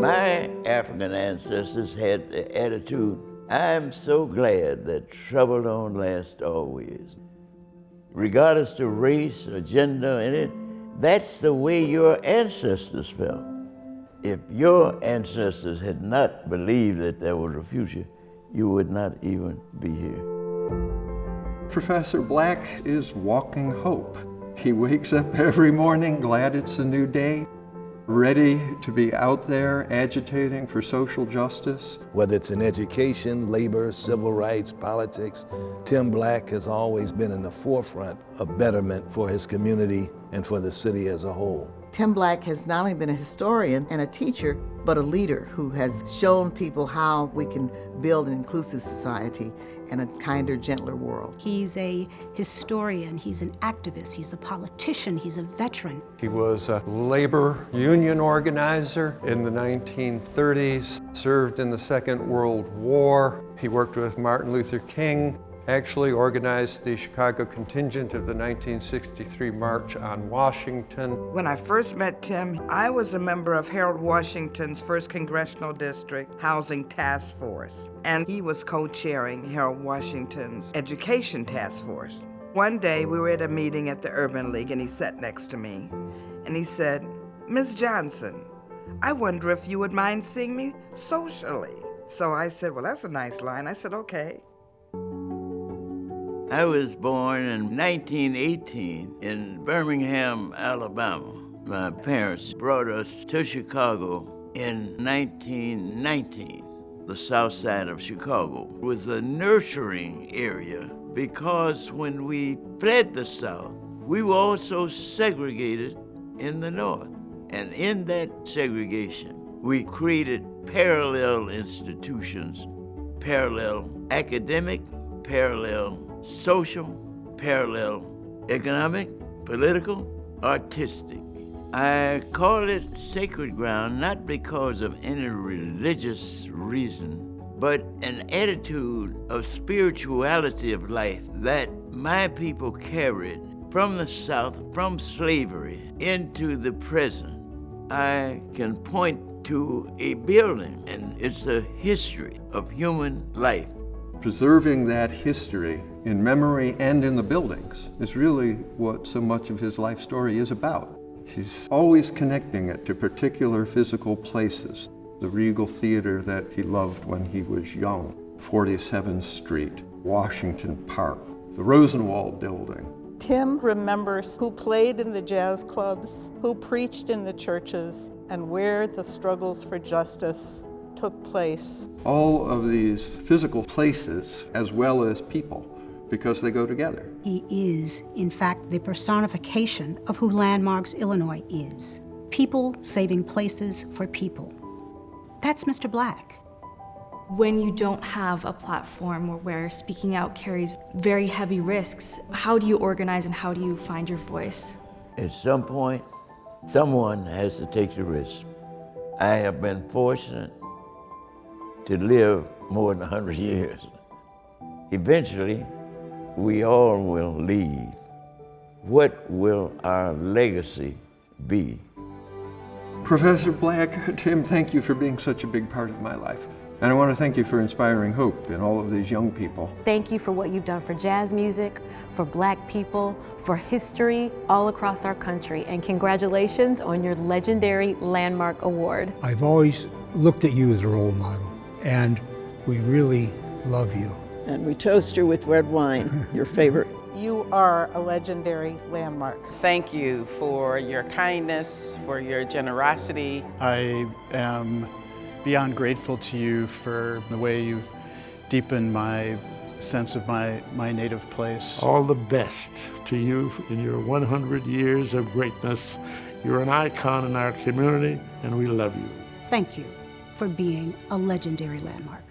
My African ancestors had the attitude, I'm so glad that trouble don't last always. Regardless to race or gender, that's the way your ancestors felt. If your ancestors had not believed that there was a future, you would not even be here. Professor Black is walking hope. He wakes up every morning glad it's a new day, ready to be out there agitating for social justice. Whether it's in education, labor, civil rights, politics, Tim Black has always been in the forefront of betterment for his community and for the city as a whole. Tim Black has not only been a historian and a teacher, but a leader who has shown people how we can build an inclusive society and a kinder, gentler world. He's a historian, he's an activist, he's a politician, he's a veteran. He was a labor union organizer in the 1930s, served in the Second World War. He worked with Martin Luther King, actually organized the Chicago contingent of the 1963 March on Washington. When I first met Tim, I was a member of Harold Washington's 1st Congressional District Housing Task Force, and he was co-chairing Harold Washington's Education Task Force. One day we were at a meeting at the Urban League and he sat next to me and he said, "Ms. Johnson, I wonder if you would mind seeing me socially." So I said, "Well, that's a nice line." I said, "Okay." I was born in 1918 in Birmingham, Alabama. My parents brought us to Chicago in 1919. The south side of Chicago was a nurturing area because when we fled the south, we were also segregated in the north. And in that segregation, we created parallel institutions, parallel academic, parallel social, parallel economic, political, artistic. I call it sacred ground not because of any religious reason, but an attitude of spirituality of life that my people carried from the South, from slavery into the present. I can point to a building, and it's a history of human life. Preserving that history in memory and in the buildings is really what so much of his life story is about. He's always connecting it to particular physical places. The Regal Theater that he loved when he was young, 47th Street, Washington Park, the Rosenwald Building. Tim remembers who played in the jazz clubs, who preached in the churches, and where the struggles for justice took place. All of these physical places as well as people, because they go together. He is, in fact, the personification of who Landmarks Illinois is. People saving places for people. That's Mr. Black. When you don't have a platform or where speaking out carries very heavy risks, how do you organize and how do you find your voice? At some point, someone has to take the risk. I have been fortunate to live more than 100 years. Eventually, we all will leave. What will our legacy be? Professor Black, Tim, thank you for being such a big part of my life. And I want to thank you for inspiring hope in all of these young people. Thank you for what you've done for jazz music, for Black people, for history all across our country. And congratulations on your legendary Landmark Award. I've always looked at you as a role model, and we really love you. And we toast you with red wine, your favorite. You are a legendary landmark. Thank you for your kindness, for your generosity. I am beyond grateful to you for the way you've deepened my sense of my native place. All the best to you in your 100 years of greatness. You're an icon in our community, and we love you. Thank you for being a legendary landmark.